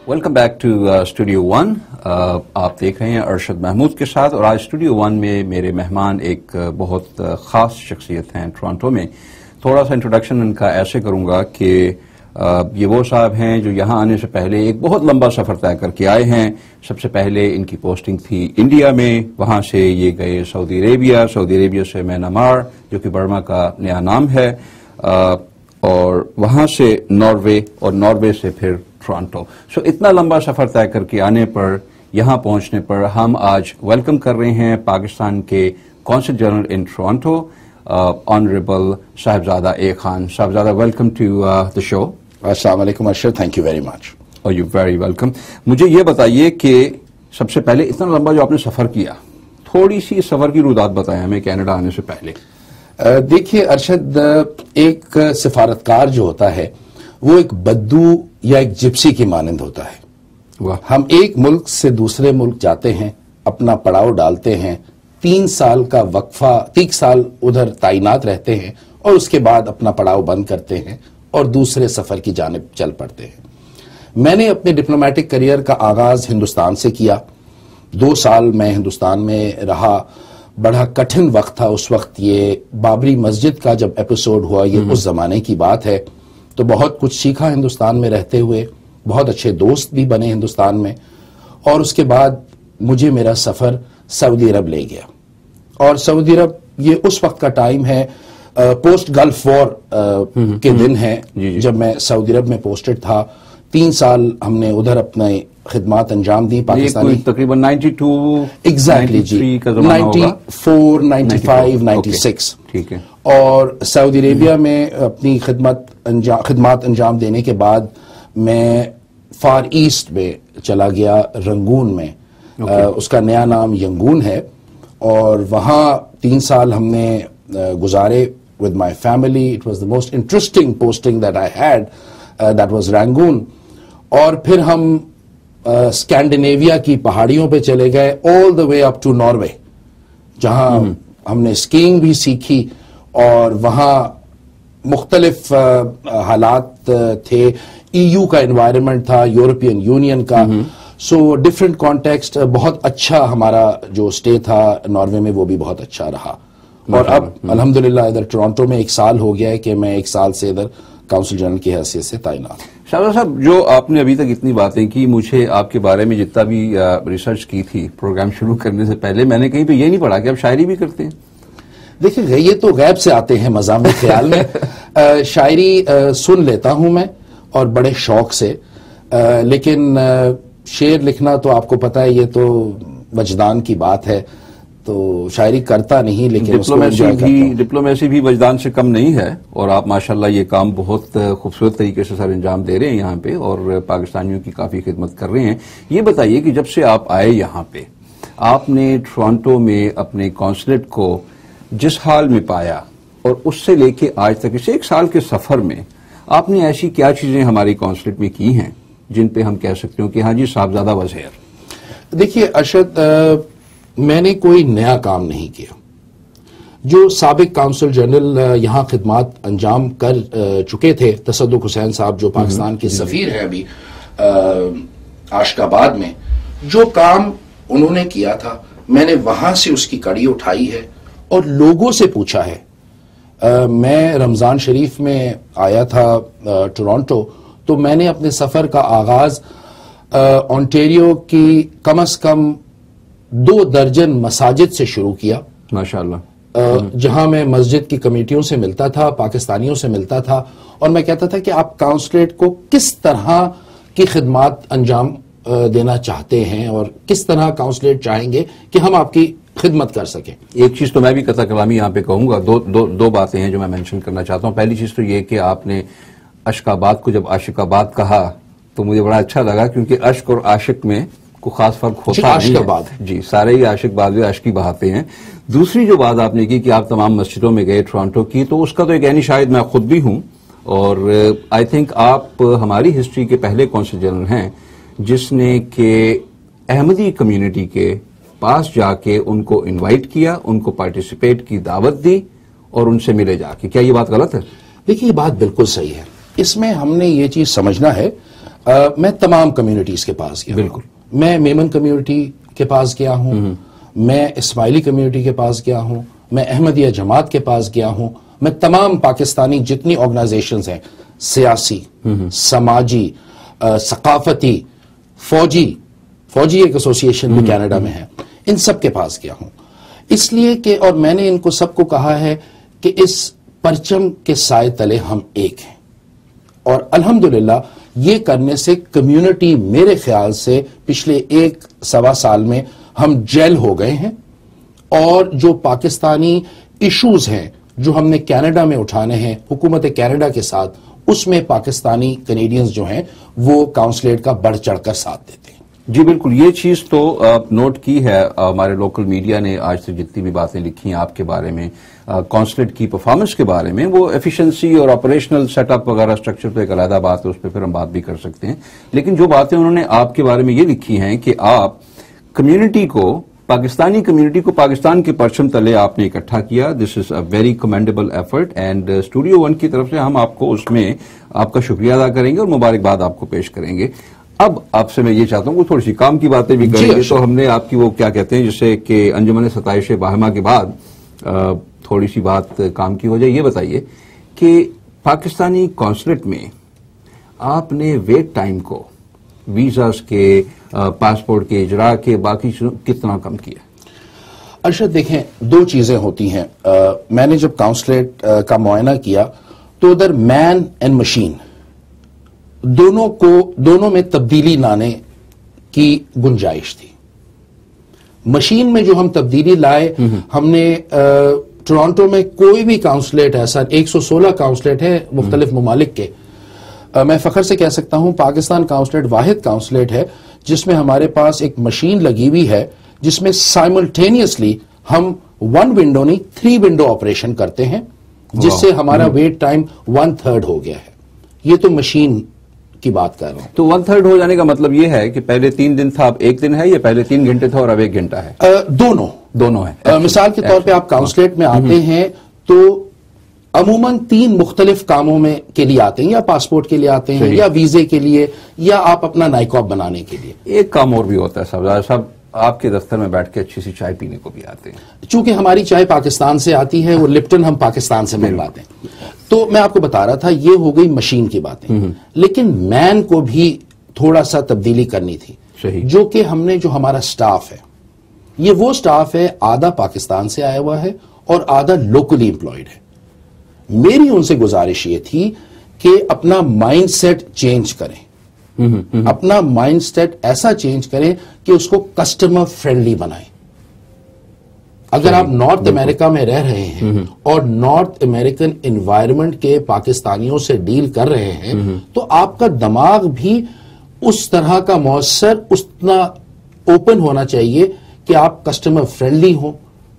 Welcome back to studio one. آپ دیکھ رہے ہیں ارشد محمود کے ساتھ, اور آج اسٹوڈیو ون میں میرے مہمان ایک بہت خاص شخصیت ہیں ٹورانٹو میں. تھوڑا سا انٹروڈکشن ان کا ایسے کروں گا کہ یہ وہ صاحب ہیں جو یہاں آنے سے پہلے ایک بہت لمبا سفر طے کر کے آئے ہیں. سب سے پہلے ان کی پوسٹنگ تھی انڈیا میں, وہاں سے یہ گئے سعودی عربیہ سے میانمار جو کہ برما کا نیا نام ہے, اور وہاں سے ناروے, اور ناروے سے پھر ٹورانٹو. سو اتنا لمبا سفر طے کر کے آنے پر, یہاں پہنچنے پر ہم آج ویلکم کر رہے ہیں پاکستان کے consul general in Toronto, honourable Sahibzada A Khan. Sahibzada, welcome to the show. السلام علیکم Arshad, thank you very much. اور یو ویری ویلکم. مجھے یہ بتائیے کہ سب سے پہلے اتنا لمبا جو آپ نے سفر کیا, تھوڑی سی سفر کی رودات بتائیں ہمیں کینیڈا آنے سے پہلے. دیکھیے ارشد, ایک سفارتکار جو ہوتا ہے وہ ایک بدو یا ایک جپسی کی مانند ہوتا ہے. ہم ایک ملک سے دوسرے ملک جاتے ہیں, اپنا پڑاؤ ڈالتے ہیں, 3 سال کا وقفہ, 3 سال ادھر تعینات رہتے ہیں, اور اس کے بعد اپنا پڑاؤ بند کرتے ہیں اور دوسرے سفر کی جانب چل پڑتے ہیں. میں نے اپنے ڈپلومیٹک کریئر کا آغاز ہندوستان سے کیا. 2 سال میں ہندوستان میں رہا. بڑا کٹھن وقت تھا اس وقت. یہ بابری مسجد کا جب ایپیسوڈ ہوا, یہ اس زمانے کی بات ہے, تو بہت کچھ سیکھا ہندوستان میں رہتے ہوئے. بہت اچھے دوست بھی بنے ہندوستان میں. اور اس کے بعد مجھے میرا سفر سعودی عرب لے گیا. اور سعودی عرب یہ اس وقت کا ٹائم ہے, پوسٹ گلف وار کے دن ہیں, جب میں سعودی عرب میں پوسٹڈ تھا. 3 سال ہم نے ادھر اپنے خدمات انجام دی. پاکستانی تقریباً 92 ایگزیکٹلی جی 94 95 96. ٹھیک ہے. اور سعودی عربیہ میں اپنی خدمات انجام دینے کے بعد میں فار ایسٹ میں چلا گیا, رنگون میں. اس کا نیا نام ینگون ہے. اور وہاں 3 سال ہم نے گزارے with my family. It was the most interesting posting that I had. That was Rangoon. اور پھر ہم اسکینڈینیویا کی پہاڑیوں پہ چلے گئے, all the way up to Norway, جہاں ہم نے اسکیئنگ بھی سیکھی. اور وہاں مختلف حالات تھے. EU کا انوائرمنٹ تھا, یورپین یونین کا. سو ڈفرینٹ کانٹیکسٹ. بہت اچھا ہمارا جو اسٹے تھا ناروے میں, وہ بھی بہت اچھا رہا. اور اب الحمدللہ ادھر ٹورانٹو میں 1 سال ہو گیا ہے کہ میں 1 سال سے ادھر کونسل جنرل کی حیثیت سے تعینات. شاہزادہ صاحب, جو آپ نے ابھی تک اتنی باتیں کی, مجھے آپ کے بارے میں جتنا بھی ریسرچ کی تھی پروگرام شروع کرنے سے پہلے, میں نے کہیں پہ یہ نہیں پڑھا کہ آپ شاعری بھی کرتے ہیں. دیکھیں, یہ تو غیب سے آتے ہیں مضامین خیال میں. شاعری سن لیتا ہوں میں, اور بڑے شوق سے. لیکن شعر لکھنا تو آپ کو پتہ ہے, یہ تو وجدان کی بات ہے, تو شاعری کرتا نہیں. لیکن ڈپلومیسی بھی وجدان سے کم نہیں ہے, اور آپ ماشاءاللہ یہ کام بہت خوبصورت طریقے سے سر انجام دے رہے ہیں یہاں پہ, اور پاکستانیوں کی کافی خدمت کر رہے ہیں. یہ بتائیے کہ جب سے آپ آئے یہاں پہ, آپ نے ٹورانٹو میں اپنے قونصلیٹ کو جس حال میں پایا, اور اس سے لے کے آج تک اس 1 سال کے سفر میں آپ نے ایسی کیا چیزیں ہماری قونصلیٹ میں کی ہیں جن پہ ہم کہہ سکتے ہوں کہ ہاں جی صاحبزادہ واز ہیئر؟ دیکھیے ارشد, میں نے کوئی نیا کام نہیں کیا. جو سابق کونسل جنرل یہاں خدمات انجام کر چکے تھے, تصدق حسین صاحب جو پاکستان کے سفیر ہیں ابھی عاشق آباد میں, جو کام انہوں نے کیا تھا میں نے وہاں سے اس کی کڑی اٹھائی ہے اور لوگوں سے پوچھا ہے. میں رمضان شریف میں آیا تھا ٹورانٹو, تو میں نے اپنے سفر کا آغاز اونٹیریو کی کم از کم 2 درجن مساجد سے شروع کیا. ماشاءاللہ. جہاں میں مسجد کی کمیٹیوں سے ملتا تھا, پاکستانیوں سے ملتا تھا, اور میں کہتا تھا کہ آپ کونسلیٹ کو کس طرح کی خدمات انجام دینا چاہتے ہیں, اور کس طرح کونسلیٹ چاہیں گے کہ ہم آپ کی خدمت کر سکیں. ایک چیز تو میں بھی قطع کلامی یہاں پہ کہوں گا, دو باتیں ہیں جو میں مینشن کرنا چاہتا ہوں. پہلی چیز تو یہ کہ آپ نے عشق آباد کو جب عاشق آباد کہا تو مجھے بڑا اچھا لگا, کیونکہ عشق اور عاشق میں کو خاص فرق ہوتا نہیں ہے. جی, سارے ہی عاشق باز عشقی بہاتے ہیں. دوسری جو بات آپ نے کی کہ آپ تمام مسجدوں میں گئے ٹورانٹو کی, تو اس کا تو ایک یعنی شاید میں خود بھی ہوں, اور آئی تھنک آپ ہماری ہسٹری کے پہلے قونصل جنرل ہیں جس نے کہ احمدی کمیونٹی کے پاس جا کے ان کو انوائٹ کیا, ان کو پارٹیسپیٹ کی دعوت دی, اور ان سے ملے جا کے. کیا یہ بات غلط ہے؟ دیکھیے, یہ بات بالکل صحیح ہے. اس میں ہم نے یہ چیز سمجھنا ہے, میں تمام کمیونٹیز کے پاس گیا. بالکل. میں میمن کمیونٹی کے پاس گیا ہوں, میں اسماعیلی کمیونٹی کے پاس گیا ہوں, میں احمدیہ جماعت کے پاس گیا ہوں, میں تمام پاکستانی جتنی آرگنائزیشنز ہیں, سیاسی, سماجی, ثقافتی, فوجی ایک ایسوسیشن بھی کینیڈا میں ہے, ان سب کے پاس گیا ہوں. اس لیے کہ اور میں نے ان کو سب کو کہا ہے کہ اس پرچم کے سائے تلے ہم ایک ہیں, اور الحمدللہ یہ کرنے سے کمیونٹی میرے خیال سے پچھلے 1-1.25 سال میں ہم جیل ہو گئے ہیں, اور جو پاکستانی ایشوز ہیں جو ہم نے کینیڈا میں اٹھانے ہیں حکومت کینیڈا کے ساتھ, اس میں پاکستانی کینیڈینز جو ہیں وہ کاؤنسلیٹ کا بڑھ چڑھ کر ساتھ دیتے ہیں. جی بالکل, یہ چیز تو نوٹ کی ہے ہمارے لوکل میڈیا نے. آج سے جتنی بھی باتیں لکھی ہیں آپ کے بارے میں, کونسلیٹ کی پرفارمنس کے بارے میں, وہ ایفیشنسی اور آپریشنل سیٹ اپ وغیرہ اسٹرکچر تو ایک علیحدہ بات ہے, اس پہ پھر ہم بات بھی کر سکتے ہیں. لیکن جو باتیں انہوں نے آپ کے بارے میں یہ لکھی ہیں کہ آپ کمیونٹی کو, پاکستانی کمیونٹی کو پاکستان کے پرچم تلے آپ نے اکٹھا کیا. This is a very commendable effort, and studio one کی طرف سے ہم آپ کو اس میں آپ کا شکریہ ادا کریں گے اور مبارکباد آپ کو پیش کریں گے. اب آپ سے میں یہ چاہتا ہوں کہ تھوڑی سی کام کی باتیں بھی کریں گے. تو ہم نے آپ کی وہ کیا کہتے ہیں جسے کہ انجمن ستائش باہما کے بعد تھوڑی سی بات کام کی ہو جائے. یہ بتائیے کہ پاکستانی کونسلیٹ میں آپ نے ویٹ ٹائم کو ویزاز کے, پاسپورٹ کے اجراء کے, باقی کتنا کم کیا؟ ارشد دیکھیں, 2 چیزیں ہوتی ہیں. میں نے جب کاؤنسلیٹ کا معائنہ کیا تو ادھر مین اینڈ مشین دونوں میں تبدیلی لانے کی گنجائش تھی. مشین میں جو ہم تبدیلی لائے, ہم نے ٹورانٹو میں کوئی بھی کاؤنسلیٹ ایسا 116 کاؤنسلیٹ ہے مختلف ممالک کے, میں فخر سے کہہ سکتا ہوں پاکستان کاؤنسلیٹ واحد کاؤنسلیٹ ہے جس میں ہمارے پاس ایک مشین لگی ہوئی ہے جس میں سائملٹینیسلی ہم 1 ونڈو نہیں 3 ونڈو آپریشن کرتے ہیں, جس سے ہمارا ویٹ ٹائم 1/3 ہو گیا ہے. یہ تو مشین کی بات کر رہا ہوں. تو 1/3 ہو جانے کا مطلب یہ ہے کہ پہلے 3 دن تھا اب 1 دن ہے, یا پہلے 3 گھنٹے تھا اور اب 1 گھنٹہ ہے؟ دونوں ہے. مثال کے طور پہ آپ کاؤنسلیٹ میں آتے ہیں تو عموماً 3 مختلف کاموں میں کے لیے آتے ہیں, یا پاسپورٹ کے لیے آتے ہیں, یا ویزے کے لیے, یا آپ اپنا نائکاپ بنانے کے لیے. ایک کام اور بھی ہوتا ہے صاحب, آپ کے دفتر میں بیٹھ کے اچھی سی چائے پینے کو بھی آتے ہیں. چونکہ ہماری چائے پاکستان سے آتی ہے, وہ لپٹن ہم پاکستان سے منگواتے ہیں. تو میں آپ کو بتا رہا تھا یہ ہو گئی مشین کی باتیں, لیکن مین کو بھی تھوڑا سا تبدیلی کرنی تھی. جو کہ ہم نے, جو ہمارا سٹاف ہے, یہ وہ سٹاف ہے آدھا پاکستان سے آیا ہوا ہے اور آدھا لوکلی امپلائڈ ہے. میری ان سے گزارش یہ تھی کہ اپنا مائنڈ سیٹ چینج کریں, اپنا مائنڈ سیٹ ایسا چینج کریں کہ اس کو کسٹمر فرینڈلی بنائیں. اگر آپ نارتھ امریکہ میں رہ رہے ہیں اور نارتھ امریکن انوائرمنٹ کے پاکستانیوں سے ڈیل کر رہے ہیں, تو آپ کا دماغ بھی اس طرح کا مؤثر, اتنا اوپن ہونا چاہیے کہ آپ کسٹمر فرینڈلی ہوں,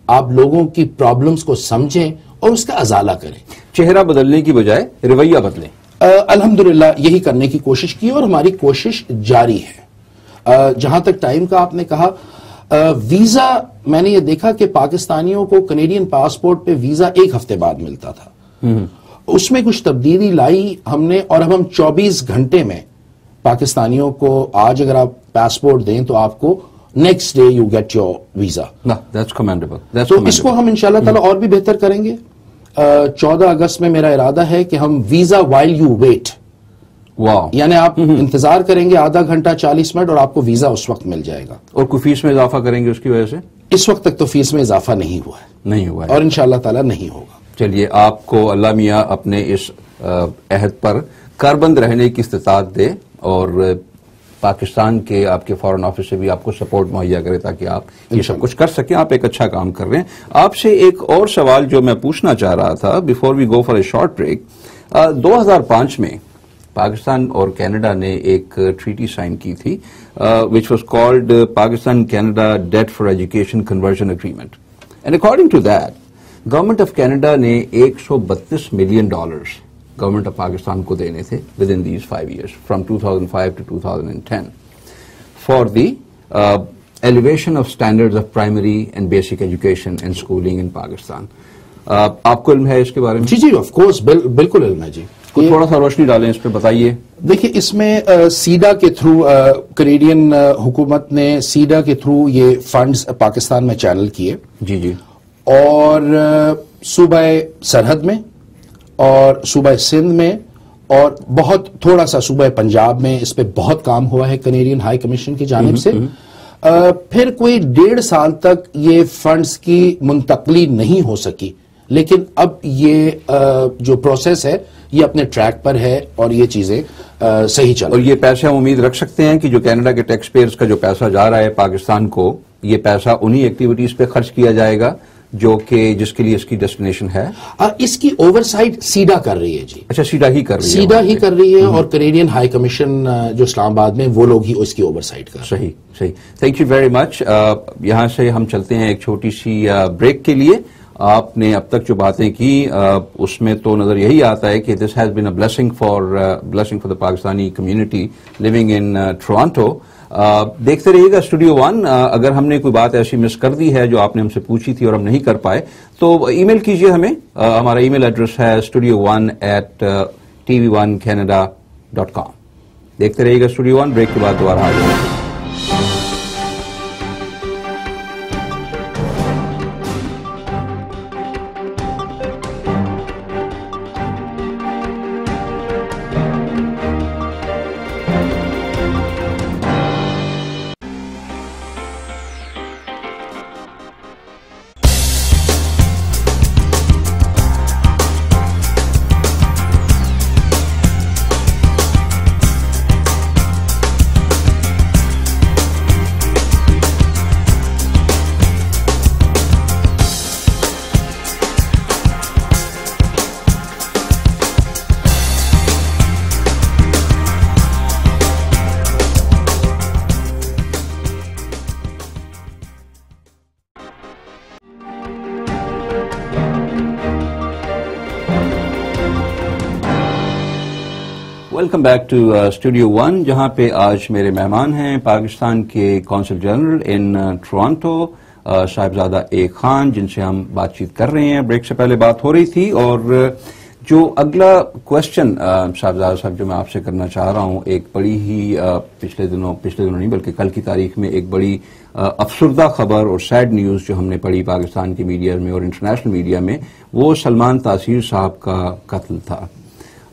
آپ لوگوں کی پرابلمز کو سمجھیں اور اس کا ازالہ کریں. چہرہ بدلنے کی بجائے رویہ بدلیں. الحمدللہ یہی کرنے کی کوشش کی اور ہماری کوشش جاری ہے. جہاں تک ٹائم کا آپ نے کہا, ویزا میں نے یہ دیکھا کہ پاکستانیوں کو کینیڈین پاسپورٹ پہ ویزا 1 ہفتے بعد ملتا تھا. اس میں کچھ تبدیلی لائی ہم نے, اور اب ہم 24 گھنٹے میں پاکستانیوں کو, آج اگر آپ پاسپورٹ دیں تو آپ کو next day you get your visa. تو اس کو ہم انشاءاللہ تعالی اور بھی بہتر کریں گے. 14 اگست میں میرا ارادہ ہے کہ ہم ویزا وائل یو ویٹ, یعنی آپ انتظار کریں گے آدھا گھنٹہ 40 منٹ اور آپ کو ویزا اس وقت مل جائے گا. اور کوئی فیس میں اضافہ کریں گے اس کی وجہ سے؟ اس وقت تک تو فیس میں اضافہ نہیں ہوا ہے اور انشاءاللہ تعالی نہیں ہوگا. چلیے, آپ کو اللہ میاں اپنے اس عہد پر کاربند رہنے کی استطاعت دے, اور پاکستان کے آپ کے فارن آفس سے بھی آپ کو سپورٹ مہیا کرے تاکہ آپ یہ سب کچھ کر سکیں. آپ ایک اچھا کام کر رہے ہیں. آپ سے ایک اور سوال جو میں پوچھنا چاہ رہا تھا before we go for a short break. 2005 میں پاکستان اور کینیڈا نے ایک ٹریٹی سائن کی تھی which was called Pakistan Canada Debt for Education Conversion Agreement, and according to that government of Canada نے $132 ملین گورنمنٹ آف پاکستان کو دینے تھے with in these 5 years from 2005 to 2010 for the elevation of standards of primary and basic education and schooling in Pakistan. آپ کو علم ہے اس کے بارے میں؟ جی آف کورس بالکل علم ہے جی. تھوڑا سا روشنی ڈالیں اس پہ، بتائیے. دیکھیے اس میں سیڈا کے تھرو کینیڈین حکومت نے سیڈا کے تھرو یہ فنڈز پاکستان میں چینل کیے. جی. اور صوبہ سرحد میں اور صوبہ سندھ میں اور بہت تھوڑا سا صوبہ پنجاب میں اس پہ بہت کام ہوا ہے کینیڈین ہائی کمیشن کی جانب سے. پھر کوئی 1.5 سال تک یہ فنڈز کی منتقلی نہیں ہو سکی، لیکن اب یہ جو پروسیس ہے یہ اپنے ٹریک پر ہے اور یہ چیزیں صحیح چل رہی ہیں. اور یہ پیسے ہم امید رکھ سکتے ہیں کہ جو کینیڈا کے ٹیکس پیئرز کا جو پیسہ جا رہا ہے پاکستان کو، یہ پیسہ انہی ایکٹیویٹیز پہ خرچ کیا جائے گا جو کہ جس کے لیے اس کی ڈیسٹینیشن ہے؟ اس کی اوور سائٹ سیڈا کر رہی ہے. جی اچھا، سیڈا ہی کر رہی ہے. سیڈا ہی کر رہی ہے اور کینیڈین ہائی کمیشن جو اسلام آباد میں وہ لوگ ہی اس کی اوور سائٹ کر رہے ہیں. صحیح. تھینک یو ویری مچ. یہاں سے ہم چلتے ہیں ایک چھوٹی سی بریک کے لیے. آپ نے اب تک جو باتیں کی اس میں تو نظر یہی آتا ہے کہ this has been a blessing for the Pakistani community living in Toronto. دیکھتے رہیے گا اسٹوڈیو ون. اگر ہم نے کوئی بات ایسی مس کر دی ہے جو آپ نے ہم سے پوچھی تھی اور ہم نہیں کر پائے تو ای میل کیجیے ہمیں. ہمارا ای میل ایڈریس ہے studio1@tv1canada.com. دیکھتے رہیے گا اسٹوڈیو ون. بریک کے بعد دوبارہ آ جائیں گے. Welcome back to studio one, جہاں پہ آج میرے مہمان ہیں پاکستان کے consul general in Toronto Sahibzada A Khan, جن سے ہم بات چیت کر رہے ہیں. بریک سے پہلے بات ہو رہی تھی اور جو اگلا کوشچن صاحبزادہ صاحب جو میں آپ سے کرنا چاہ رہا ہوں، ایک بڑی ہی پچھلے دنوں نہیں بلکہ کل کی تاریخ میں ایک بڑی افسردہ خبر اور سیڈ نیوز جو ہم نے پڑھی پاکستان کی میڈیا میں اور انٹرنیشنل میڈیا میں، وہ سلمان تاثیر صاحب کا قتل تھا.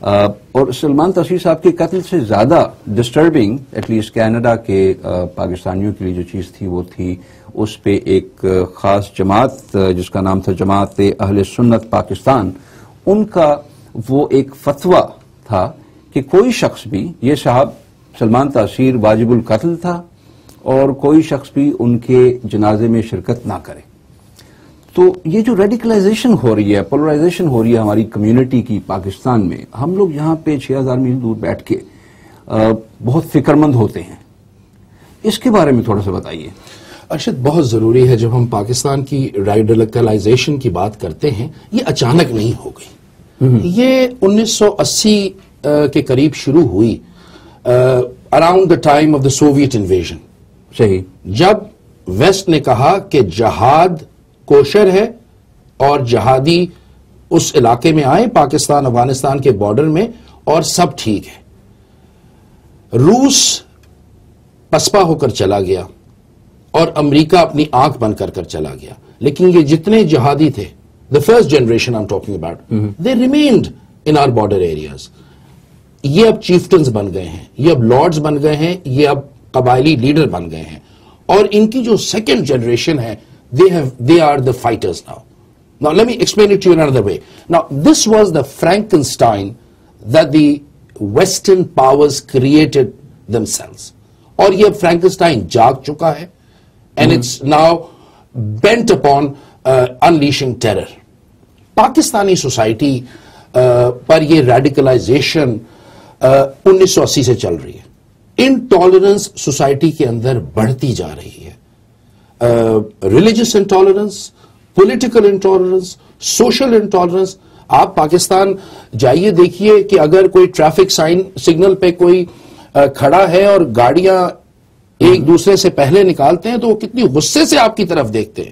اور سلمان تاثیر صاحب کے قتل سے زیادہ ڈسٹربنگ ایٹ لیسٹ کینیڈا کے پاکستانیوں کے لیے جو چیز تھی وہ تھی اس پہ ایک خاص جماعت جس کا نام تھا جماعت اہل سنت پاکستان، ان کا وہ ایک فتویٰ تھا کہ کوئی شخص بھی، یہ صاحب سلمان تاثیر واجب القتل تھا اور کوئی شخص بھی ان کے جنازے میں شرکت نہ کرے. تو یہ جو ریڈیکلائزیشن ہو رہی ہے، پولرائزیشن ہو رہی ہے ہماری کمیونٹی کی پاکستان میں، ہم لوگ یہاں پہ 6000 میل دور بیٹھ کے بہت فکر مند ہوتے ہیں. اس کے بارے میں تھوڑا سا بتائیے. ارشد، بہت ضروری ہے. جب ہم پاکستان کی ریڈیکلائزیشن کی بات کرتے ہیں، یہ اچانک نہیں ہو گئی. یہ 1980 کے قریب شروع ہوئی، around the time of the Soviet invasion. صحیح. جب ویسٹ نے کہا کہ جہاد کوشر ہے اور جہادی اس علاقے میں آئے پاکستان افغانستان کے بارڈر میں اور سب ٹھیک ہے. روس پسپا ہو کر چلا گیا اور امریکہ اپنی آنکھ بند کر چلا گیا. لیکن یہ جتنے جہادی تھے، the first generation I'm talking about, they remained in our border areas. یہ اب چیفٹنز بن گئے ہیں، یہ اب لارڈز بن گئے ہیں، یہ اب قبائلی لیڈر بن گئے ہیں. اور ان کی جو سیکنڈ جنریشن ہے، they are the fighters now. Now let me explain it to you in another way. Now this was the Frankenstein that the Western powers created themselves. اور یہ اب فرینکنسٹائن جاگ چکا ہے and it's now bent upon unleashing terror. Pakistani society پر یہ radicalisation 1980 سے چل رہی ہے. انٹالرنس سوسائٹی کے اندر بڑھتی جا رہی ہے. Religious intolerance, political intolerance, social intolerance. آپ پاکستان جائیے، دیکھیے کہ اگر کوئی ٹریفک سگنل پہ کوئی کھڑا ہے اور گاڑیاں ایک دوسرے سے پہلے نکالتے ہیں تو وہ کتنی غصے سے آپ کی طرف دیکھتے ہیں.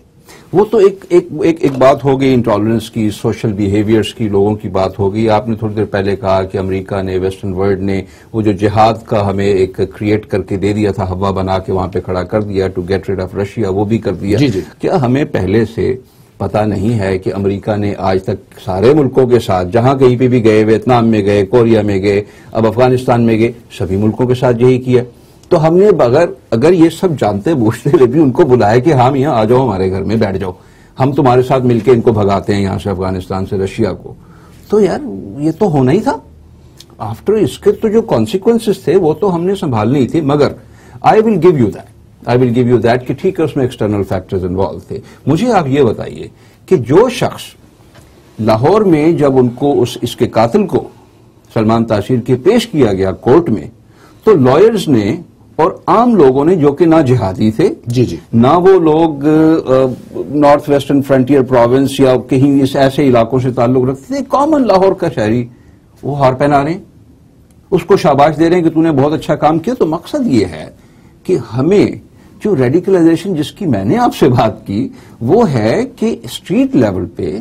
وہ تو ایک بات ہو گئی انٹالرنس کی، سوشل بیہیویئرس کی، لوگوں کی بات ہو گئی. آپ نے تھوڑی دیر پہلے کہا کہ امریکہ نے، ویسٹرن ورلڈ نے وہ جو جہاد کا ہمیں ایک کریٹ کر کے دے دیا تھا، ہوا بنا کے وہاں پہ کھڑا کر دیا to get rid of Russia, وہ بھی کر دیا. کیا ہمیں پہلے سے پتہ نہیں ہے کہ امریکہ نے آج تک سارے ملکوں کے ساتھ، جہاں کہیں پہ بھی گئے، ویتنام میں گئے، کوریا میں گئے، اب افغانستان میں گئے، سبھی ملکوں کے ساتھ یہی کیا؟ تو ہم نے اگر یہ سب جانتے بوجھتے ہوئے بھی ان کو بلایا کہ ہم یہاں آ جاؤ، ہمارے گھر میں بیٹھ جاؤ، ہم تمہارے ساتھ مل کے ان کو بھگاتے ہیں یہاں سے، افغانستان سے، رشیا کو، تو یار یہ تو ہونا ہی تھا. آفٹر اس کے تو جو کانسیکوینسز تھے وہ تو ہم نے سنبھالنے ہی تھے. مگر آئی ول گیو یو دیٹ کہ ٹھیک ہے اس میں ایکسٹرنل فیکٹرز انوالو تھے. مجھے آپ یہ بتائیے کہ جو شخص لاہور میں جب ان کو اس کے قاتل کو سلمان تاثیر کے پیش کیا گیا کورٹ میں، تو لائرز نے اور عام لوگوں نے، جو کہ نہ جہادی تھے، نہ وہ لوگ نارتھ ویسٹرن فرنٹیئر پروونس یا کہیں اس ایسے علاقوں سے تعلق رکھتے تھے، کامن لاہور کا شہری، وہ ہار پہنا رہے ہیں، اس کو شاباش دے رہے ہیں کہ تو نے بہت اچھا کام کیا. تو مقصد یہ ہے کہ ہمیں جو ریڈیکلائزیشن جس کی میں نے آپ سے بات کی، وہ ہے کہ اسٹریٹ لیول پہ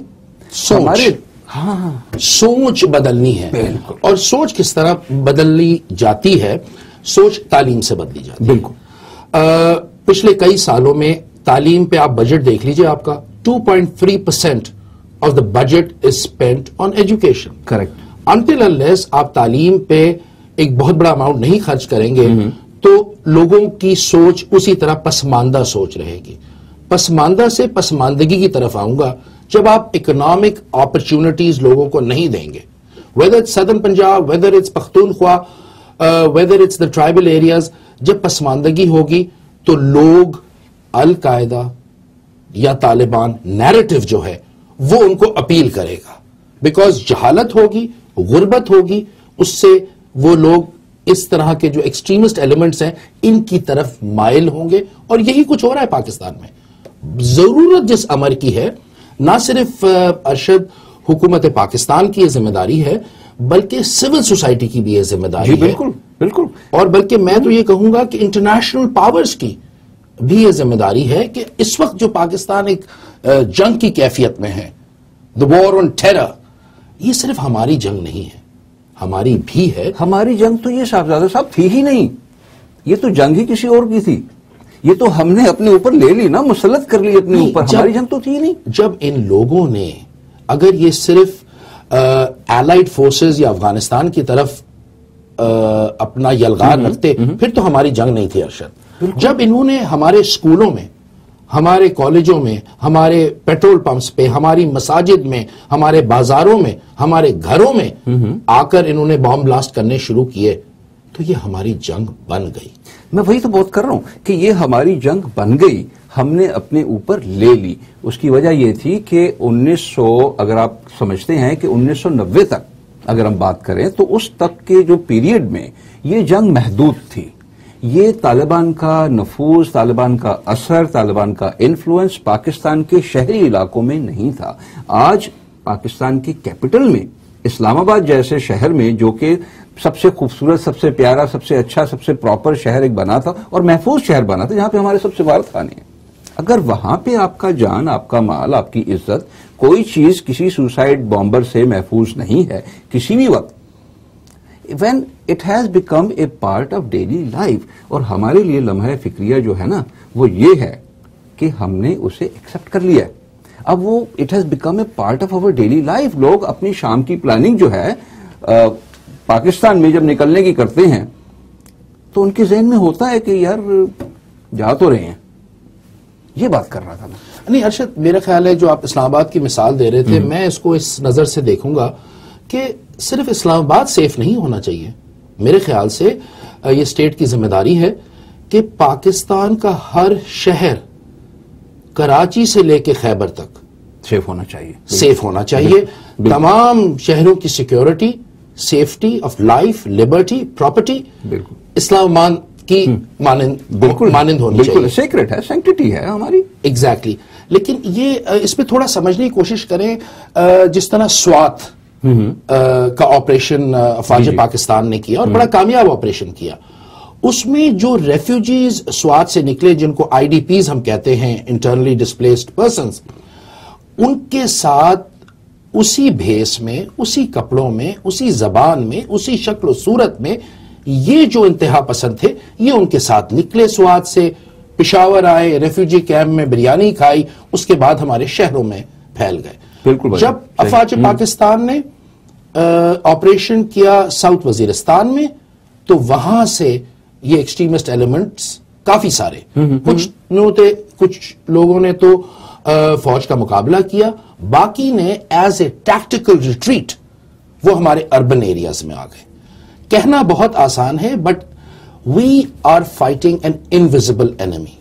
سوچ بدلنی ہے. اور سوچ کس طرح بدلی جاتی ہے؟ سوچ تعلیم سے بدلی جاتی ہے. بالکل. پچھلے کئی سالوں میں تعلیم پہ آپ بجٹ دیکھ لیجئے، آپ کا 2.3% of the budget is spent on education. Correct. Until unless آپ تعلیم پہ ایک بہت بڑا اماؤنٹ نہیں خرچ کریں گے تو لوگوں کی سوچ اسی طرح پسماندہ سوچ رہے گی. پسماندہ سے پسماندگی کی طرف آؤں گا جب آپ اکنامک اپرچونٹیز لوگوں کو نہیں دیں گے، whether it's southern Punjab, whether it's Pakhtunkhwa, whether it's the tribal areas. جب پسماندگی ہوگی تو لوگ القاعدہ یا طالبان نیریٹو جو ہے وہ ان کو اپیل کرے گا، بیکاز جہالت ہوگی، غربت ہوگی، اس سے وہ لوگ اس طرح کے جو ایکسٹریمسٹ ایلیمنٹس ہیں ان کی طرف مائل ہوں گے. اور یہی کچھ ہو رہا ہے پاکستان میں. ضرورت جس امر کی ہے، نہ صرف ارشد حکومت پاکستان کی یہ ذمہ داری ہے بلکہ سول سوسائٹی کی بھی یہ ذمہ داری ہے. بالکل بالکل. اور بلکہ میں تو یہ کہوں گا کہ انٹرنیشنل پاورز کی بھی یہ ذمہ داری ہے کہ اس وقت جو پاکستان ایک جنگ کی کیفیت میں ہے، the war on terror، یہ صرف ہماری جنگ نہیں ہے، ہماری بھی ہے. ہماری جنگ تو یہ صاحبزادہ صاحب تھی ہی نہیں، یہ تو جنگ ہی کسی اور کی تھی. یہ تو ہم نے اپنے اوپر لے لی نا، مسلط کر لی اپنے اوپر. ہماری جنگ تو تھی نہیں. جب ان لوگوں نے، اگر یہ صرف ایلائڈ فورسز یا افغانستان کی طرف اپنا یلغار رکھتے پھر تو ہماری جنگ نہیں تھی ارشد. جب انہوں نے ہمارے اسکولوں میں، ہمارے کالجوں میں، ہمارے پیٹرول پمپس پہ، ہماری مساجد میں، ہمارے بازاروں میں، ہمارے گھروں میں آ کر انہوں نے بام بلاسٹ کرنے شروع کیے تو یہ ہماری جنگ بن گئی. میں وہی تو بات کر رہا ہوں کہ یہ ہماری جنگ بن گئی، ہم نے اپنے اوپر لے لی. اس کی وجہ یہ تھی کہ 1900، اگر آپ سمجھتے ہیں کہ 1990 تک اگر ہم بات کریں تو اس تک کے جو پیریڈ میں یہ جنگ محدود تھی. یہ طالبان کا نفوذ، طالبان کا اثر، طالبان کا انفلوئنس پاکستان کے شہری علاقوں میں نہیں تھا. آج پاکستان کے کیپٹل میں، اسلام آباد جیسے شہر میں، جو کہ سب سے خوبصورت، سب سے پیارا، سب سے اچھا، سب سے پراپر شہر ایک بنا تھا اور محفوظ شہر بنا تھا، جہاں پہ ہمارے سب سفارت خانے ہیں، اگر وہاں پہ آپ کا جان، آپ کا مال، آپ کی عزت، کوئی چیز کسی سوسائڈ بامبر سے محفوظ نہیں ہے کسی بھی وقت، when it has become a part of daily life. اور ہمارے لیے لمحہ فکریہ جو ہے نا وہ یہ ہے کہ ہم نے اسے ایکسپٹ کر لیا ہے. اب وہ it has become a part of our daily life. لوگ اپنی شام کی پلاننگ جو ہے پاکستان میں جب نکلنے کی کرتے ہیں تو ان کے ذہن میں ہوتا ہے کہ یار جا تو رہے ہیں. یہ بات کر رہا تھا میں. نہیں ارشد، میرا خیال ہے جو آپ اسلام آباد کی مثال دے رہے تھے، میں اس کو اس نظر سے دیکھوں گا کہ صرف اسلام آباد سیف نہیں ہونا چاہیے. میرے خیال سے یہ اسٹیٹ کی ذمہ داری ہے کہ پاکستان کا ہر شہر، کراچی سے لے کے خیبر تک سیف ہونا چاہیے. سیف ہونا چاہیے. تمام شہروں کی security, safety of life, liberty, property Islamabad کی مانند ہونی چاہیے. سیکرٹ ہے، سینکٹیٹی ہے ہماری. ایگزیکٹلی. لیکن یہ اس پہ تھوڑا سمجھنے کی کوشش کریں. جس طرح سوات کا آپریشن افواج پاکستان نے کیا اور بڑا کامیاب آپریشن کیا، اس میں جو ریفیوجیز سوات سے نکلے جن کو آئی ڈی پیز ہم کہتے ہیں انٹرنلی ڈسپلیسڈ پرسنز، ان کے ساتھ اسی بھیس میں، اسی کپڑوں میں، اسی زبان میں، اسی شکل و صورت میں یہ جو انتہا پسند تھے یہ ان کے ساتھ نکلے سوات سے، پشاور آئے، ریفیوجی کیمپ میں بریانی کھائی، اس کے بعد ہمارے شہروں میں پھیل گئے. بالکل. جب افواج پاکستان نے آپریشن کیا ساؤتھ وزیرستان میں تو وہاں سے یہ ایکسٹریمسٹ ایلیمنٹس کافی سارے، کچھ لوگوں نے تو فوج کا مقابلہ کیا، باقی نے ایز اے ٹیکٹیکل ریٹریٹ وہ ہمارے اربن ایریاز میں آ گئے. کہنا بہت آسان ہے but we are fighting an invisible enemy,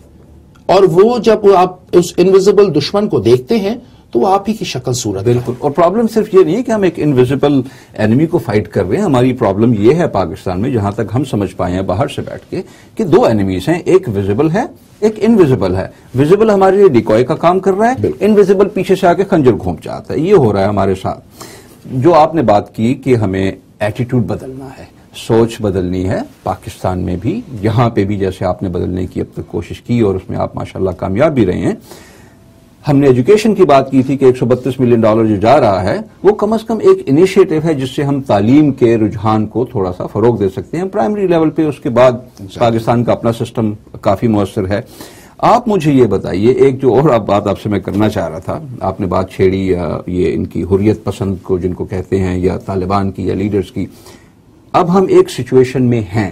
اور وہ جب آپ اس انویزیبل دشمن کو دیکھتے ہیں تو وہ آپ ہی کی شکل صورت. بالکل. اور پرابلم صرف یہ نہیں ہے کہ ہم ایک انویزیبل اینمی کو فائٹ کر رہے ہیں، ہماری پرابلم یہ ہے پاکستان میں جہاں تک ہم سمجھ پائے ہیں باہر سے بیٹھ کے کہ دو اینیمیز ہیں، ایک ویزیبل ہے ایک انویزیبل ہے. ویزیبل ہمارے لیے ڈیکوئے کا کام کر رہا ہے، انویزیبل پیچھے سے آ کے خنجر گھونپ جاتا ہے. یہ ہو رہا ہے ہمارے ساتھ. جو آپ نے بات کی کہ ہمیں ایٹیٹیوڈ بدلنا ہے، سوچ بدلنی ہے، پاکستان میں بھی یہاں پہ بھی جیسے آپ نے بدلنے کی اب تک کوشش کی اور اس میں آپ ماشاءاللہ کامیاب بھی رہے ہیں. ہم نے ایجوکیشن کی بات کی تھی کہ $132 ملین جو جا رہا ہے وہ کم از کم ایک انیشیٹو ہے جس سے ہم تعلیم کے رجحان کو تھوڑا سا فروغ دے سکتے ہیں پرائمری لیول پہ. اس کے بعد پاکستان کا اپنا سسٹم کافی مؤثر ہے. آپ مجھے یہ بتائیے، ایک جو اور بات آپ سے میں کرنا چاہ رہا تھا، آپ نے بات چھیڑی یہ ان کی حریت پسند کو جن کو کہتے ہیں یا طالبان کی یا لیڈرز کی. اب ہم ایک سچویشن میں ہیں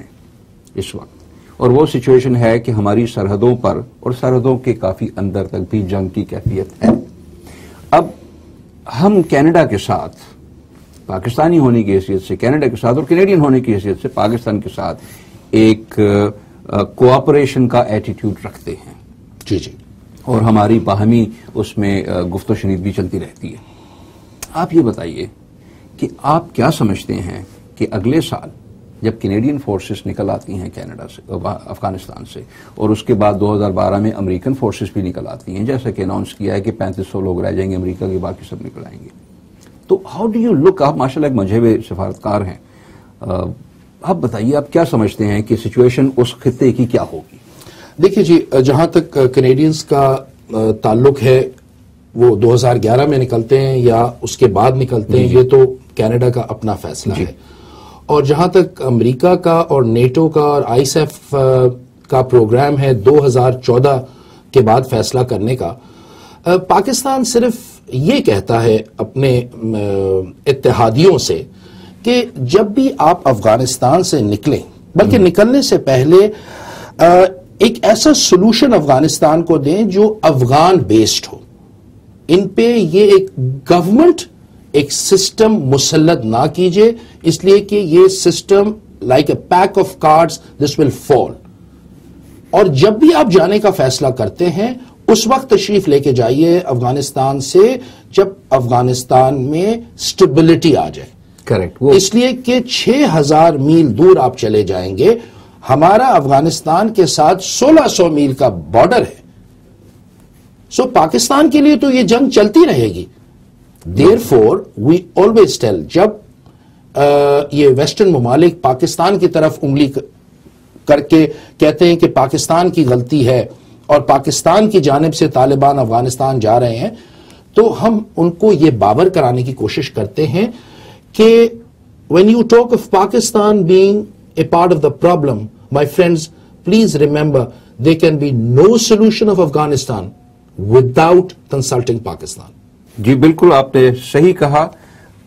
اس وقت، اور وہ سچویشن ہے کہ ہماری سرحدوں پر اور سرحدوں کے کافی اندر تک بھی جنگ کی کیفیت ہے. اب ہم کینیڈا کے ساتھ، پاکستانی ہونے کی حیثیت سے کینیڈا کے ساتھ اور کینیڈین ہونے کی حیثیت سے پاکستان کے ساتھ ایک کوآپریشن کا ایٹیٹیوڈ رکھتے ہیں. جی جی. اور ہماری باہمی اس میں گفت و شنید بھی چلتی رہتی ہے. آپ یہ بتائیے کہ آپ کیا سمجھتے ہیں کہ اگلے سال جب کینیڈین فورسز نکل آتی ہیں کینیڈا سے، افغانستان سے، اور اس کے بعد 2012 میں امریکن فورسز بھی نکل آتی ہیں، جیسا کہ اناؤنس کیا ہے کہ 3500 لوگ رہ جائیں گے امریکہ کے، باقی سب نکل آئیں گے، تو ہاؤ ڈو یو لک؟ آپ ماشاءاللہ ایک منجھے ہوئے سفارتکار ہیں، آپ بتائیے آپ کیا سمجھتے ہیں کہ سچویشن اس خطے کی کیا ہوگی؟ دیکھیے جی، جہاں تک کینیڈینز کا تعلق ہے وہ 2011 میں نکلتے ہیں یا اس کے بعد نکلتے ہیں، یہ تو کینیڈا کا اپنا فیصلہ ہے. اور جہاں تک امریکہ کا اور نیٹو کا اور آئی ایس ایف کا پروگرام ہے 2014 کے بعد فیصلہ کرنے کا، پاکستان صرف یہ کہتا ہے اپنے اتحادیوں سے کہ جب بھی آپ افغانستان سے نکلیں، بلکہ نکلنے سے پہلے ایک ایسا سولوشن افغانستان کو دیں جو افغان بیسڈ ہو. ان پہ یہ ایک گورنمنٹ، ایک سسٹم مسلط نہ کیجئے، اس لیے کہ یہ system like a pack of cards this will fall. اور جب بھی آپ جانے کا فیصلہ کرتے ہیں اس وقت تشریف لے کے جائیے افغانستان سے جب افغانستان میں سٹیبلٹی آ جائے. کریکٹ. اس لیے کہ 6000 میل دور آپ چلے جائیں گے، ہمارا افغانستان کے ساتھ 1600 میل کا بارڈر ہے. سو پاکستان کے لیے تو یہ جنگ چلتی رہے گی. Therefore, we always tell جب یہ ویسٹرن ممالک پاکستان کی طرف انگلی کر کے کہتے ہیں کہ پاکستان کی غلطی ہے اور پاکستان کی جانب سے طالبان افغانستان جا رہے ہیں، تو ہم ان کو یہ باور کرانے کی کوشش کرتے ہیں کہ when you talk of Pakistan being a part of the problem, my friends, please remember there can be no solution of Afghanistan without consulting Pakistan. جی بالکل، آپ نے صحیح کہا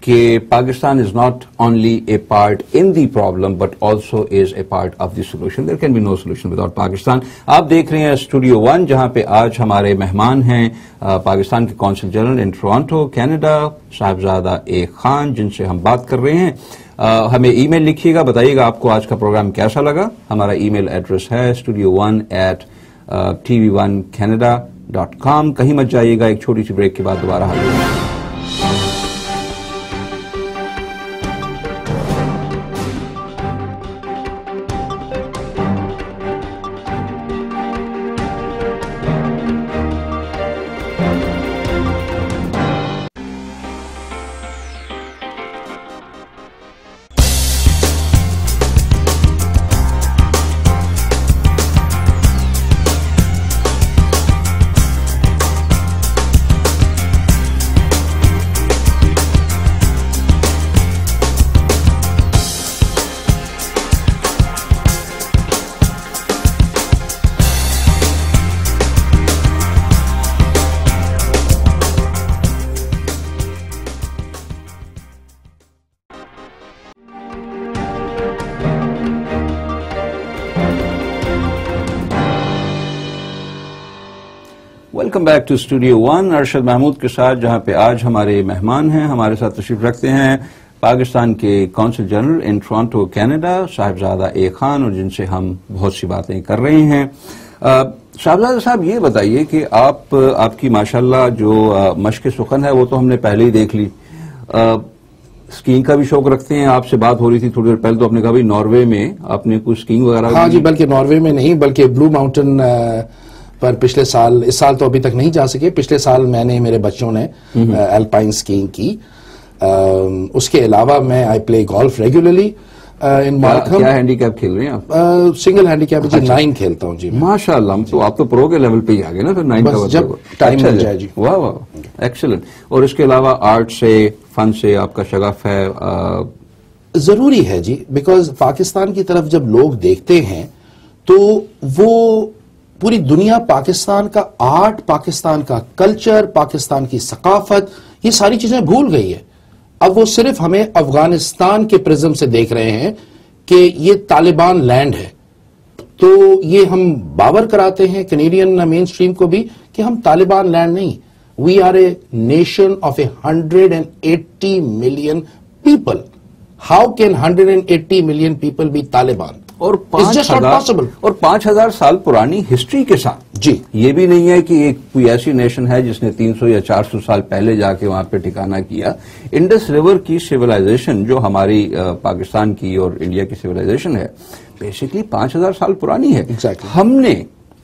کہ Pakistan is not only a part in the problem but also is a part of the solution. There can be no solution without Pakistan. آپ دیکھ رہے ہیں اسٹوڈیو 1 جہاں پہ آج ہمارے مہمان ہیں پاکستان کے consul general in Toronto Canada Sahibzada A Khan, جن سے ہم بات کر رہے ہیں. ہمیں ای میل لکھیے گا، بتائیے گا آپ کو آج کا پروگرام کیسا لگا. ہمارا ای میل ایڈریس ہے studio1@tv1canada.com. کہیں مت جائیے گا، ایک چھوٹی سی بریک کے بعد دوبارہ حاضر ہوں. Welcome back to studio one Arshad Mahmood کے ساتھ، جہاں پہ آج ہمارے مہمان ہیں، ہمارے ساتھ تشریف رکھتے ہیں پاکستان کے consul general in Toronto Canada Sahibzada A Khan, اور جن سے ہم بہت سی باتیں کر رہے ہیں۔ صاحبزادہ صاحب، یہ بتائیے کہ آپ کی ماشاءاللہ جو مشق سخن ہے وہ تو ہم نے پہلے ہی دیکھ لی، اسکینگ کا بھی شوق رکھتے ہیں۔ آپ سے بات ہو رہی تھی تھوڑی دیر پہلے، تو آپ نے کہا ناروے میں آپ نے کوئی اسکینگ وغیرہ؟ ہاں جی، بلکہ ناروے میں نہیں بلکہ بلو ماؤنٹین پر پچھلے سال، اس سال تو ابھی تک نہیں جا سکے، پچھلے سال میں نے، میرے بچوں نے الپائن اسکینگ کی۔ اس کے علاوہ میں آئی پلے گولف ریگولرلی ان مارکھم۔ کیا ہینڈی کیپ کھیل رہے ہیں آپ؟ سنگل ہینڈی کیپ جی 9 کھیلتا ہوں جی۔ ماشاءاللہ، تو آپ تو پرو کے لیول پہ ہی آ گئے نا پھر 9 کا، جب ٹائم مل جائے جی۔ واہ واہ، ایکسلنٹ۔ اور اس کے علاوہ آرٹ سے، فن سے آپ کا شغف ہے؟ ضروری ہے جی، بیکاز پاکستان کی طرف جب لوگ دیکھتے ہیں تو وہ پوری دنیا پاکستان کا آرٹ، پاکستان کا کلچر، پاکستان کی ثقافت، یہ ساری چیزیں بھول گئی ہے۔ اب وہ صرف ہمیں افغانستان کے پرزم سے دیکھ رہے ہیں کہ یہ طالبان لینڈ ہے، تو یہ ہم باور کراتے ہیں کینیڈین مین اسٹریم کو بھی کہ ہم طالبان لینڈ نہیں، we are a nation of 180 million people. How can 180 million people be Taliban? اور 5000 سال پرانی ہسٹری کے ساتھ جی، یہ بھی نہیں ہے کہ ایک کوئی ایسی نیشن ہے جس نے 300 یا 400 سال پہلے جا کے وہاں پہ ٹھکانہ کیا۔ انڈس ریور کی سیولائزیشن جو ہماری پاکستان کی اور انڈیا کی سیولائزیشن ہے، بیسیکلی 5000 سال پرانی ہے۔ ہم نے،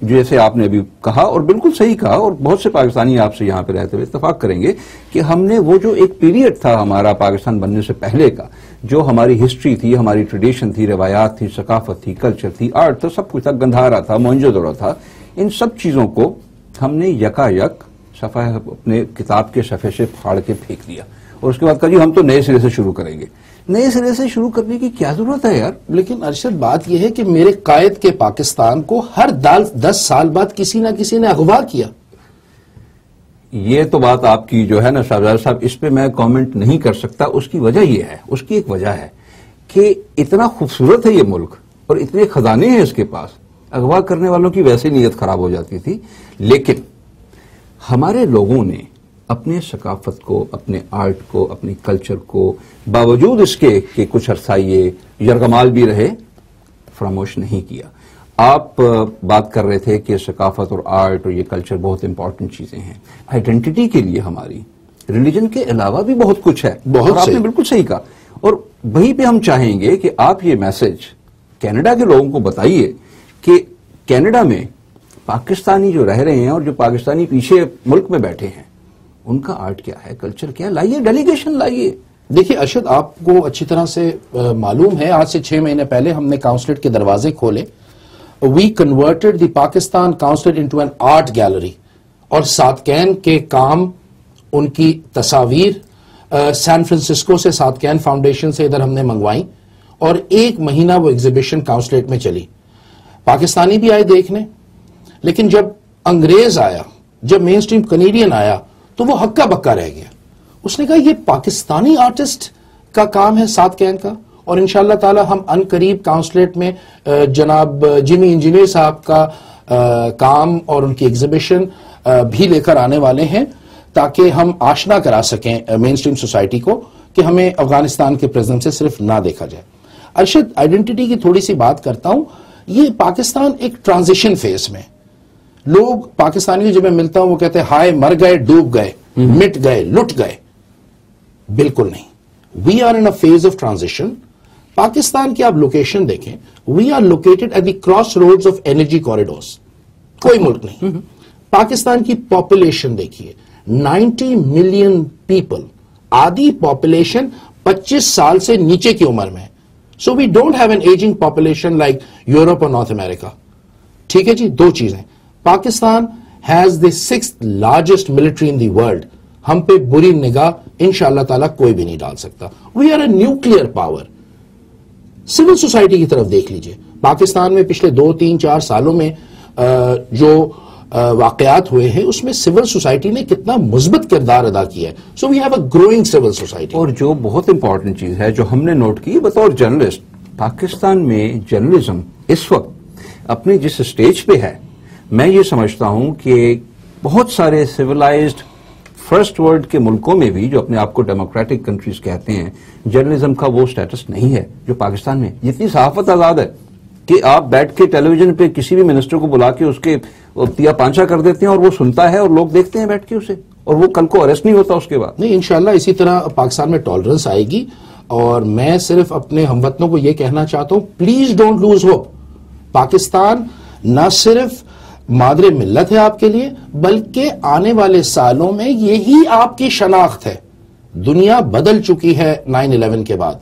جیسے آپ نے ابھی کہا اور بالکل صحیح کہا، اور بہت سے پاکستانی آپ سے یہاں پہ رہتے ہوئے اتفاق کریں گے کہ ہم نے وہ جو ایک پیریڈ تھا ہمارا پاکستان بننے سے پہلے کا، جو ہماری ہسٹری تھی، ہماری ٹریڈیشن تھی، روایات تھی، ثقافت تھی، کلچر تھی، آرٹ تھا، سب کچھ تھا، گندھارا تھا، موہنجو-دڑو تھا، ان سب چیزوں کو ہم نے یکا یک صفحہ اپنے کتاب کے صفحے سے پھاڑ کے پھینک دیا، اور اس کے بعد کہا جی ہم تو نئے سرے سے شروع کریں گے۔ نئے سرے سے شروع کرنے کی کیا ضرورت ہے یار؟ لیکن ارشد بات یہ ہے کہ میرے قائد کے پاکستان کو ہر 10 سال بعد کسی نہ کسی نے اغوا کیا۔ یہ تو بات آپ کی جو ہے نا صاحبزادہ صاحب، اس پہ میں کامنٹ نہیں کر سکتا۔ اس کی وجہ یہ ہے، اس کی ایک وجہ ہے کہ اتنا خوبصورت ہے یہ ملک اور اتنے خزانے ہیں اس کے پاس، اغوا کرنے والوں کی ویسے نیت خراب ہو جاتی تھی۔ لیکن ہمارے لوگوں نے اپنے ثقافت کو، اپنے آرٹ کو، اپنے کلچر کو، باوجود اس کے کہ کچھ عرصہ یہ یرغمال بھی رہے، فراموش نہیں کیا۔ آپ بات کر رہے تھے کہ ثقافت اور آرٹ اور یہ کلچر بہت امپورٹنٹ چیزیں ہیں آئیڈینٹی کے لیے ہماری۔ ریلیجن کے علاوہ بھی بہت کچھ ہے، بہت آپ نے بالکل صحیح کہا، اور وہیں پہ ہم چاہیں گے کہ آپ یہ میسج کینیڈا کے لوگوں کو بتائیے کہ کینیڈا میں پاکستانی جو رہ رہے ہیں اور جو پاکستانی پیچھے ملک میں بیٹھے ہیں، ان کا آرٹ کیا ہے، کلچر کیا ہے، لائیے ڈیلیگیشن لائیے۔ دیکھیے ارشد، آپ کو اچھی طرح سے معلوم ہے، آج سے 6 مہینے پہلے ہم نے کاؤنسلیٹ کے دروازے کھولے۔ We converted the Pakistan consulate into an art gallery, اور ساتکین کے کام، ان کی تصاویر سان فرانسسکو سے ساتکین فاؤنڈیشن سے ادھر ہم نے منگوائیں، اور 1 مہینہ وہ ایگزیبیشن کاؤنسلیٹ میں چلی۔ پاکستانی بھی آئے دیکھنے، لیکن جب انگریز آیا، جب مین اسٹریم کینیڈین آیا، تو وہ ہکا بکا رہ گیا۔ اس نے کہا یہ پاکستانی آرٹسٹ کا کام ہے ساتکین کا، اور انشاءاللہ تعالی ہم ان قریب کاؤنسلیٹ میں جناب جمی انجینئر صاحب کا کام اور ان کی ایگزیبیشن بھی لے کر آنے والے ہیں، تاکہ ہم آشنا کرا سکیں مین اسٹریم سوسائٹی کو کہ ہمیں افغانستان کے پریزم سے صرف نہ دیکھا جائے۔ ارشد، آئیڈینٹی کی تھوڑی سی بات کرتا ہوں۔ یہ پاکستان ایک ٹرانزیشن فیز میں، لوگ پاکستانی جب میں ملتا ہوں وہ کہتے ہیں ہائے مر گئے، ڈوب گئے، مٹ گئے، لٹ گئے۔ بالکل نہیں، we are in a phase of transition. Pakistan کی آپ لوکیشن دیکھیں، we are located at the crossroads of energy corridors. کوئی ملک نہیں۔ پاکستان کی پاپولیشن دیکھیے، 90 ملین پیپل، آدھی پاپولیشن 25 سال سے نیچے کی عمر میں۔ So we don't have an ageing population like Europe اور نارتھ امریکہ۔ ٹھیک ہے جی، 2 چیزیں۔ Pakistan has the 6th largest military in the world. ہم پہ بری نگاہ انشاءاللہ تعالیٰ کوئی بھی نہیں ڈال سکتا۔ We are a nuclear power. Civil society کی طرف دیکھ لیجئے، پاکستان میں پچھلے 2 3 4 سالوں میں جو واقعات ہوئے ہیں، اس میں سول سوسائٹی نے کتنا مثبت کردار ادا کیا ہے۔ So we have a growing civil society. اور جو بہت امپورٹنٹ چیز ہے جو ہم نے نوٹ کی بطور جرنلسٹ، پاکستان میں جرنلزم اس وقت اپنی جس سٹیج پہ ہے، میں یہ سمجھتا ہوں کہ بہت سارے سویلائزڈ فرسٹ ورلڈ کے ملکوں میں بھی جو اپنے آپ کو ڈیموکریٹک کنٹریز کہتے ہیں جرنلزم کا وہ سٹیٹس نہیں ہے جو پاکستان میں. جتنی صحافت آزاد ہے کہ آپ بیٹھ کے ٹیلی ویژن پہ کسی بھی منسٹر کو بلا کے اس کے تیا پانچا کر دیتے ہیں اور وہ سنتا ہے اور لوگ دیکھتے ہیں بیٹھ کے اسے, اور وہ کل کو اریسٹ نہیں ہوتا اس کے بعد. نہیں, انشاءاللہ اسی طرح پاکستان میں ٹالرنس آئے گی. اور میں صرف اپنے ہم وطنوں کو یہ کہنا چاہتا ہوں, please don't lose hope. Pakistan نہ صرف مادر ملت ہے آپ کے لیے, بلکہ آنے والے سالوں میں یہی آپ کی شناخت ہے. دنیا بدل چکی ہے 9/11 کے بعد.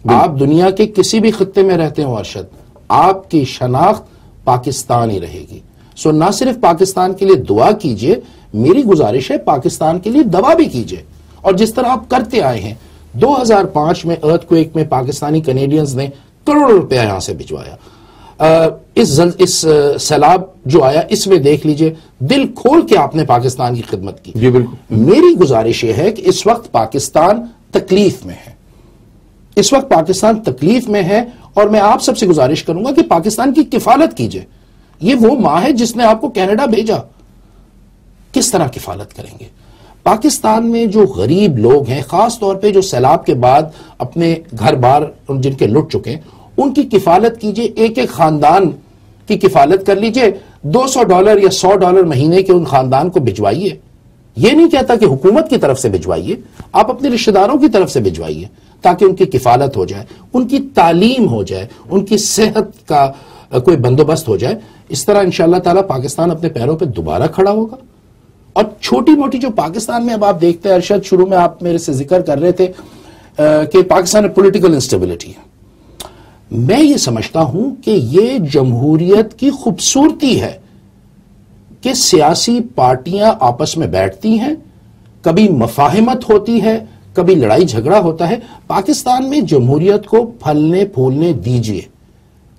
آپ دنیا کے کسی بھی خطے میں رہتے ہوں ارشد, آپ کی شناخت پاکستان ہی رہے گی. سو نہ صرف پاکستان کے لیے دعا کیجئے, میری گزارش ہے پاکستان کے لیے دعا بھی کیجئے. اور جس طرح آپ کرتے آئے ہیں, 2005 میں ارتھ کویک میں پاکستانی کینیڈینز نے کروڑوں روپیہ یہاں سے بھجوایا. اس سیلاب جو آیا اس میں دیکھ لیجئے دل کھول کے آپ نے پاکستان کی خدمت کی. جی بالکل. میری گزارش یہ ہے کہ اس وقت پاکستان تکلیف میں ہے, اس وقت پاکستان تکلیف میں ہے, اور میں آپ سب سے گزارش کروں گا کہ پاکستان کی کفالت کیجئے. یہ وہ ماں ہے جس نے آپ کو کینیڈا بھیجا, کس طرح کفالت کریں گے؟ پاکستان میں جو غریب لوگ ہیں, خاص طور پہ جو سیلاب کے بعد اپنے گھر بار جن کے لٹ چکے ہیں, ان کی کفالت کیجئے. ایک ایک خاندان کی کفالت کر لیجئے. $200 یا $100 مہینے کے ان خاندان کو بھجوائیے. یہ نہیں کہتا کہ حکومت کی طرف سے بھجوائیے, آپ اپنے رشتہ داروں کی طرف سے بھجوائیے تاکہ ان کی کفالت ہو جائے, ان کی تعلیم ہو جائے, ان کی صحت کا کوئی بندوبست ہو جائے. اس طرح انشاءاللہ تعالی پاکستان اپنے پیروں پہ دوبارہ کھڑا ہوگا. اور چھوٹی موٹی جو پاکستان میں اب آپ دیکھتے ہیں ارشد, شروع میں آپ میرے سے ذکر کر رہے تھے کہ پاکستان میں پولیٹیکل انسٹیبلٹی ہے. میں یہ سمجھتا ہوں کہ یہ جمہوریت کی خوبصورتی ہے کہ سیاسی پارٹیاں آپس میں بیٹھتی ہیں, کبھی مفاہمت ہوتی ہے, کبھی لڑائی جھگڑا ہوتا ہے. پاکستان میں جمہوریت کو پھلنے پھولنے دیجئے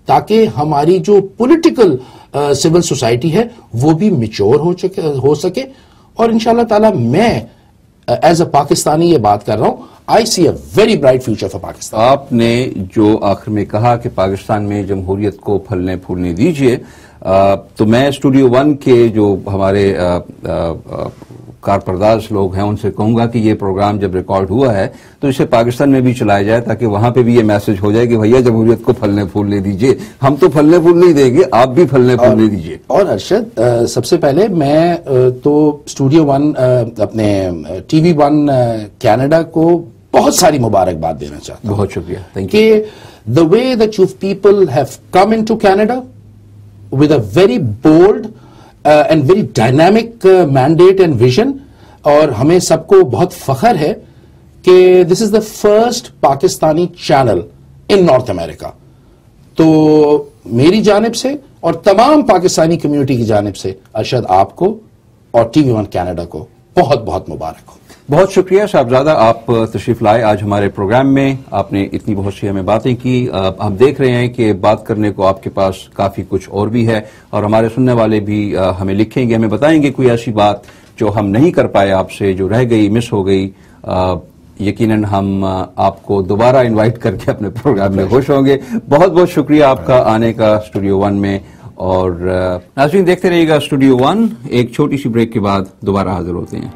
تاکہ ہماری جو پولیٹیکل سول سوسائٹی ہے وہ بھی میچور ہو سکے. اور انشاءاللہ تعالی میں ایز اے پاکستانی یہ بات کر رہا ہوں, I see a very bright future for Pakistan. آپ نے جو آخر میں کہا کہ پاکستان میں جمہوریت کو پھلنے پھولنے دیجئے, تو میں اسٹوڈیو 1 کے جو ہمارے کارپرداز لوگ ہیں ان سے کہوں گا کہ یہ پروگرام جب ریکارڈ ہوا ہے تو اسے پاکستان میں بھی چلایا جائے تاکہ وہاں پہ بھی یہ میسج ہو جائے کہ بھیا جمہوریت کو پھلنے پھولنے دیجئے. ہم تو پھلنے پھولنے ہی دیں گے, آپ بھی پھلنے پھولنے دیجئے. اور ارشد, سب سے پہلے میں تو اسٹوڈیو 1 اپنے TV 1 کینیڈا کو بہت ساری مبارکباد دینا چاہتا ہوں. بہت شکریہ, تھینک یو. کہ the way that you people have come into Canada with a very bold and very dynamic mandate and vision, اور ہمیں سب کو بہت فخر ہے کہ this is the first Pakistani channel in North America. تو میری جانب سے اور تمام پاکستانی کمیونٹی کی جانب سے ارشد آپ کو اور TV 1 کینیڈا کو بہت بہت مبارک ہو. بہت شکریہ صاحبزادہ, آپ تشریف لائے آج ہمارے پروگرام میں. آپ نے اتنی بہت سی ہمیں باتیں کی. ہم دیکھ رہے ہیں کہ بات کرنے کو آپ کے پاس کافی کچھ اور بھی ہے, اور ہمارے سننے والے بھی ہمیں لکھیں گے, ہمیں بتائیں گے کوئی ایسی بات جو ہم نہیں کر پائے آپ سے, جو رہ گئی, مس ہو گئی. یقیناً ہم آپ کو دوبارہ انوائٹ کر کے اپنے پروگرام میں خوش ہوں گے. بہت بہت شکریہ آپ کا آنے کا اسٹوڈیو 1 میں. اور ناظرین دیکھتے رہیے گا اسٹوڈیو 1. ایک چھوٹی سی بریک کے بعد دوبارہ حاضر ہوتے ہیں.